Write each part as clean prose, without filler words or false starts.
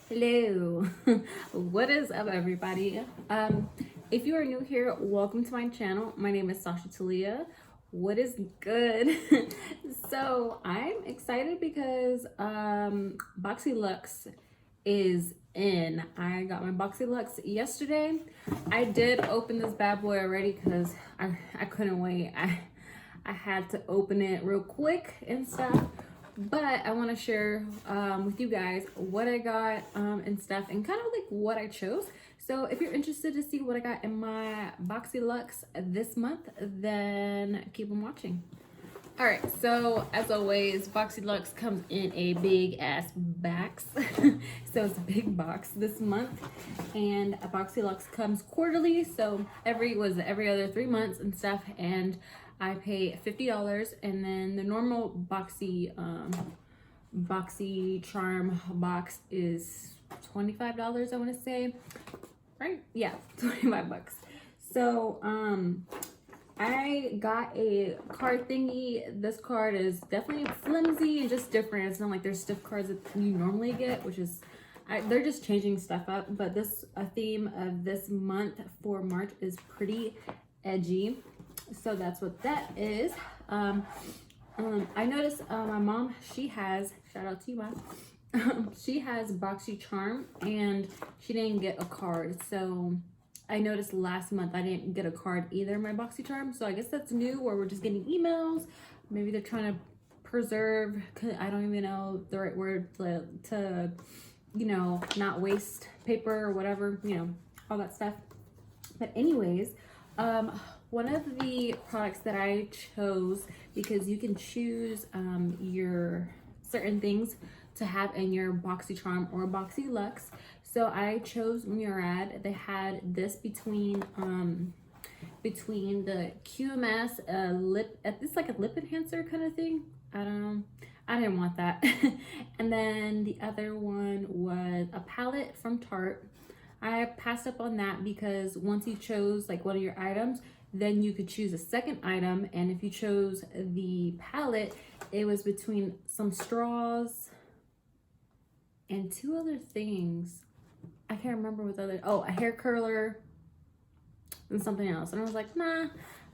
Hello. What is up, everybody? If you are new here, welcome to my channel. My name is Sasha Talia. What is good? So I'm excited because Boxyluxe is in. I got my Boxyluxe yesterday. I did open this bad boy already because I couldn't wait. I had to open it real quick and stuff. But I want to share with you guys what I got and stuff, and kind of like what I chose. So if you're interested to see what I got in my Boxyluxe this month, then keep on watching. All right, so as always, Boxyluxe comes in a big ass box. So it's a big box this month, and a Boxyluxe comes quarterly, so every other 3 months and stuff. And I pay $50, and then the normal boxycharm box is $25, I want to say, right? Yeah, 25 bucks. So I got a card thingy. This card is definitely flimsy and just different. It's not like there's stiff cards that you normally get, which is they're just changing stuff up. But this theme of this month for March is pretty edgy. So that's what that is. I noticed my mom, she has, shout out to you, Mom. She has Boxycharm and she didn't get a card. So I noticed last month I didn't get a card either, my Boxycharm. So I guess that's new, or we're just getting emails. Maybe they're trying to preserve, I don't even know the right word to you know, not waste paper or whatever, you know, all that stuff. But anyways, one of the products that I chose, because you can choose your certain things to have in your Boxycharm or Boxyluxe. So I chose Murad. They had this between the QMS lip, it's like a lip enhancer kind of thing. I don't know. I didn't want that. And then the other one was a palette from Tarte. I passed up on that because once you chose like one of your items, then you could choose a second item. And if you chose the palette, it was between some straws and two other things. I can't remember what the other, oh, a hair curler and something else. And I was like, nah,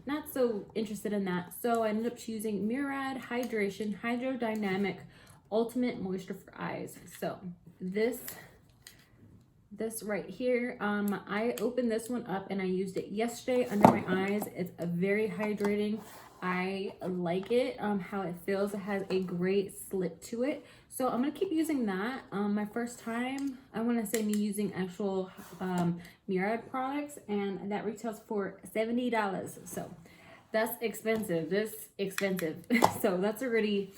not so interested in that. So I ended up choosing Murad Hydration Hydrodynamic Ultimate Moisture for Eyes. So this right here, I opened this one up and I used it yesterday under my eyes. It's a very hydrating. I like it, how it feels. It has a great slip to it. So I'm gonna keep using that. My first time, I wanna say me using actual Murad products, and that retails for $70. So that's expensive, expensive. So that's already,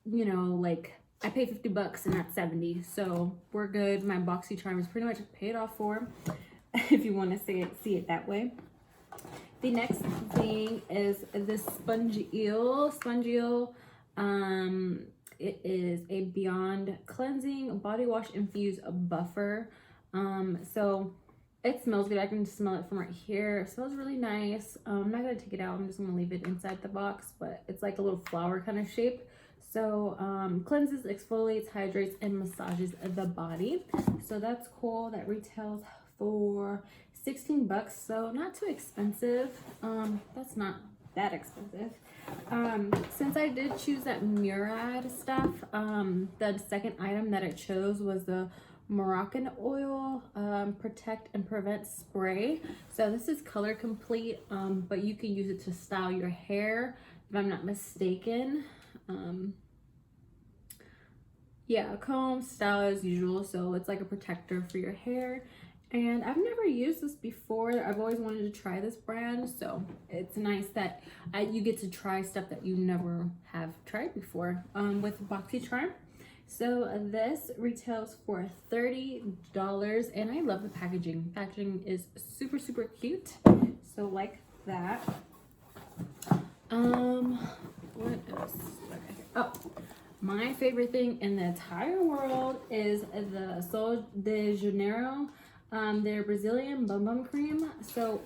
you know, like, I paid 50 bucks and not 70. So we're good. My Boxycharm is pretty much paid off for, if you want to see it that way. The next thing is this Sponge Eel. It is a Beyond Cleansing Body Wash Infused Buffer. So it smells good. I can smell it from right here. It smells really nice. I'm not gonna take it out. I'm just gonna leave it inside the box, but it's like a little flower kind of shape. So cleanses, exfoliates, hydrates, and massages the body. So that's cool. That retails for 16 bucks. So not too expensive. That's not that expensive. Since I did choose that Murad stuff, the second item that I chose was the Moroccan Oil Protect and Prevent Spray. So this is color complete, but you can use it to style your hair, if I'm not mistaken. Yeah, comb, style as usual. So it's like a protector for your hair. And I've never used this before. I've always wanted to try this brand. So it's nice that you get to try stuff that you never have tried before with Boxycharm. So this retails for $30, and I love the packaging. Packaging is super, super cute. So like that. What else? Okay. Oh, my favorite thing in the entire world is the Sol de Janeiro, their Brazilian Bum Bum Cream. So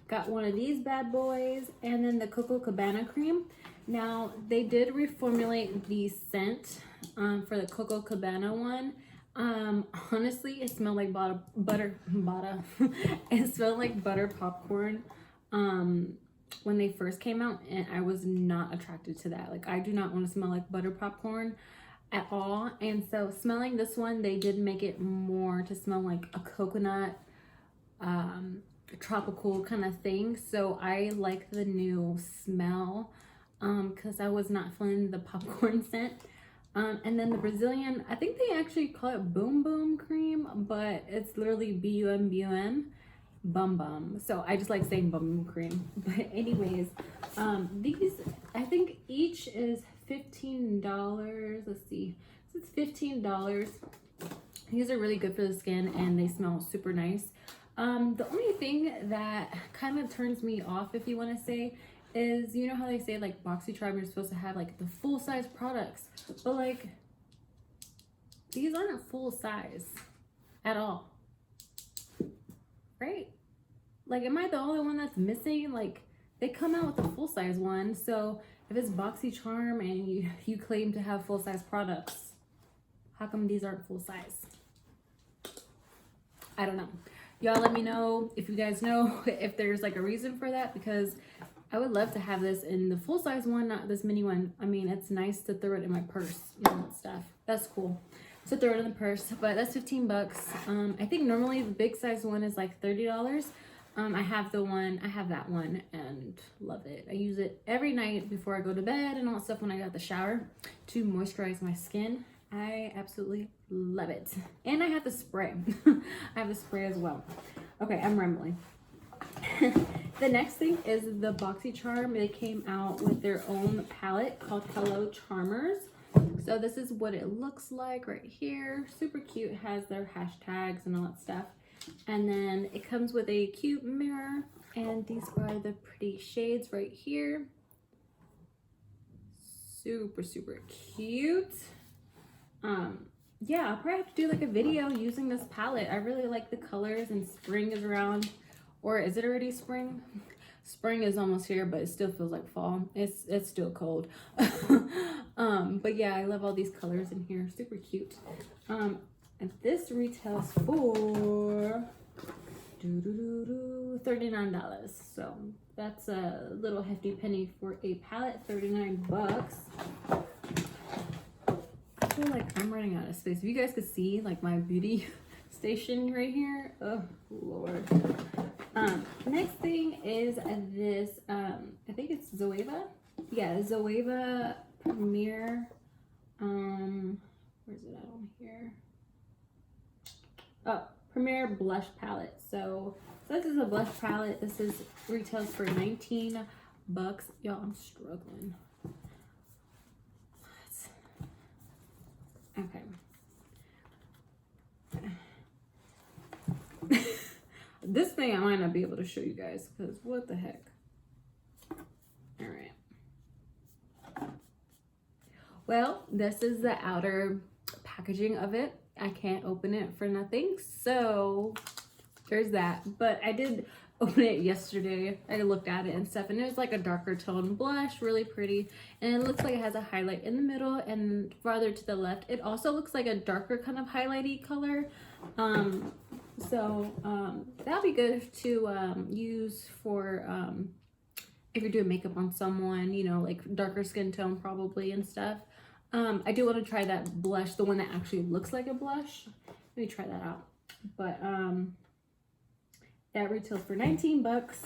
got one of these bad boys, and then the Coco Cabana cream. Now they did reformulate the scent for the Coco Cabana one. Honestly, it smelled like butter. It smelled like butter popcorn. When they first came out, and I was not attracted to that. Like, I do not want to smell like butter popcorn at all. And so smelling this one, they did make it more to smell like a coconut, tropical kind of thing. So I like the new smell, because I was not feeling the popcorn scent. And then the Brazilian, I think they actually call it Boom Boom Cream, but it's literally B-U-M-B-U-M, Bum Bum. So I just like saying Bum Bum Cream. But anyways, these, I think each is $15. Let's see, so it's $15. These are really good for the skin and they smell super nice. The only thing that kind of turns me off, if you want to say, is, you know how they say like Boxycharm, you're supposed to have like the full size products, but like these aren't full size at all, right? Like, am I the only one that's missing? Like, they come out with a full size one, so if it's Boxycharm and you claim to have full size products, how come these aren't full size? I don't know. Y'all let me know if you guys know if there's like a reason for that, because I would love to have this in the full size one, not this mini one. I mean, it's nice to throw it in my purse, you know, and stuff. That's cool. So throw it in the purse, but that's 15 bucks. I think normally the big size one is like $30. I have that one and love it. I use it every night before I go to bed and all that stuff when I got the shower to moisturize my skin. I absolutely love it. And I have the spray. I have the spray as well. Okay, I'm rambling. The next thing is the Boxycharm. They came out with their own palette called Hello Charmers. So this is what it looks like right here. Super cute. It has their hashtags and all that stuff. And then it comes with a cute mirror. And these are the pretty shades right here. Super, super cute. Yeah, I'll probably have to do like a video using this palette. I really like the colors, and spring is around. Or is it already spring? Spring is almost here, but it still feels like fall. It's still cold. But yeah, I love all these colors in here. Super cute. And this retails for $39. So that's a little hefty penny for a palette. 39 bucks. I feel like I'm running out of space. If you guys could see like my beauty station right here. Oh Lord. Next thing is this, I think it's Zoeva. Yeah, Zoeva Premier, where's it at on here? Oh, Premier Blush Palette. So this is a blush palette. This is retails for 19 bucks. Y'all, I'm struggling. Okay. This thing I might not be able to show you guys because what the heck. All right. Well, this is the outer packaging of it. I can't open it for nothing. So there's that. But I did open it yesterday. I looked at it and stuff, and it was like a darker tone blush, really pretty. And it looks like it has a highlight in the middle, and farther to the left, it also looks like a darker kind of highlighty color. That'll be good to use for if you're doing makeup on someone, you know, like darker skin tone probably and stuff. I do want to try that blush, the one that actually looks like a blush. Let me try that out. But that retails for 19 bucks.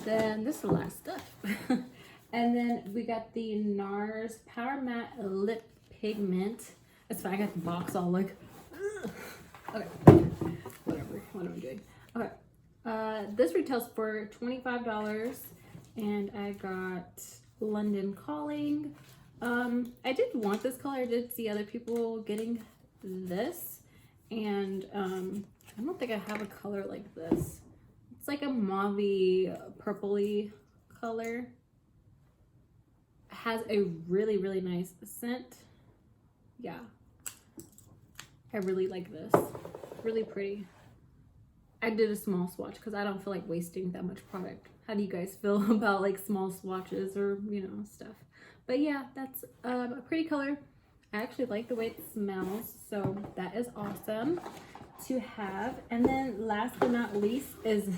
Then this is the last stuff. And then we got the NARS Power Matte Lip Pigment. That's fine. I got the box all like, ugh. Okay, whatever. What am I doing? Okay, this retails for $25, and I got London Calling. I did want this color. I did see other people getting this, and I don't think I have a color like this. It's like a mauve-y, purpley color. It has a really, really nice scent. Yeah. I really like this. Really pretty. I did a small swatch because I don't feel like wasting that much product. How do you guys feel about like small swatches or, you know, stuff? But yeah, that's a pretty color. I actually like the way it smells, so that is awesome to have. And then last but not least is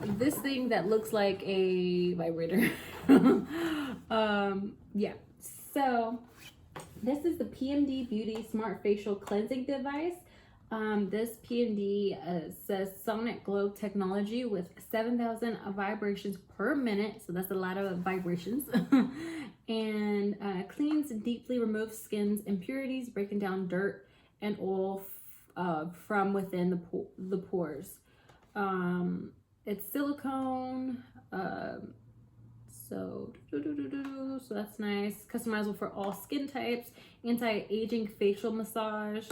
this thing that looks like a vibrator. Yeah, so this is the PMD Beauty Smart Facial Cleansing Device. This PMD says sonic glow technology with 7,000 vibrations per minute, so that's a lot of vibrations. And cleans and deeply removes skin's impurities, breaking down dirt and oil from within the pores. It's silicone, so that's nice. Customizable for all skin types. Anti-aging facial massage.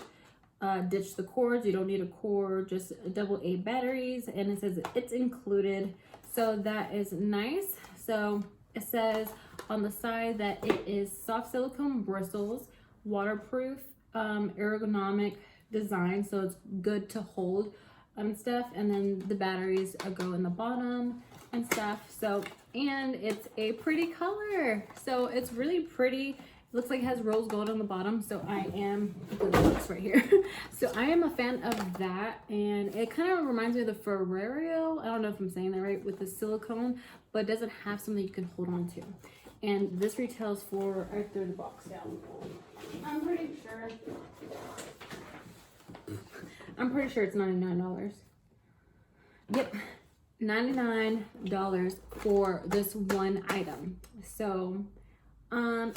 Ditch the cords. You don't need a cord, just AA batteries, and it says it's included, so that is nice. So it says on the side that it is soft silicone bristles, waterproof, ergonomic design, so it's good to hold and stuff. And then the batteries go in the bottom and stuff. So, and it's a pretty color, so it's really pretty. Looks like it has rose gold on the bottom, so I am, good looks right here. So I am a fan of that, and it kind of reminds me of the Ferrero. I don't know if I'm saying that right, with the silicone, but it doesn't have something you can hold on to. And this retails for, I threw the box down. I'm pretty sure it's $99. Yep, $99 for this one item. So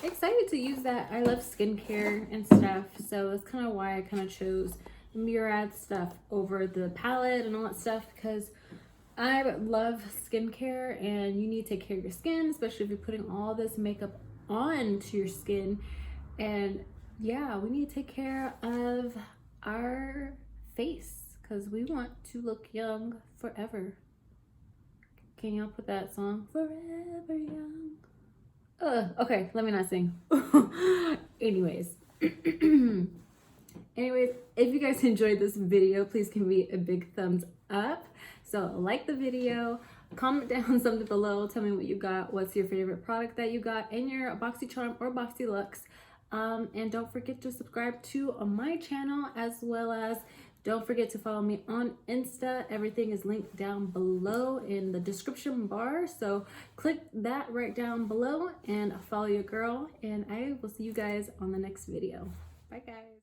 excited to use that. I love skincare and stuff, so that's kind of why I kind of chose Murad stuff over the palette and all that stuff, because I love skincare and you need to take care of your skin, especially if you're putting all this makeup on to your skin. And yeah, we need to take care of our face because we want to look young forever. Can y'all put that song? Forever Young. Okay, let me not sing. Anyways, if you guys enjoyed this video, please give me a big thumbs up. So like the video, comment down something below, tell me what you got, what's your favorite product that you got in your Boxycharm or Boxyluxe. And don't forget to subscribe to my channel, as well as don't forget to follow me on Insta. Everything is linked down below in the description bar. So click that right down below and follow your girl. And I will see you guys on the next video. Bye guys.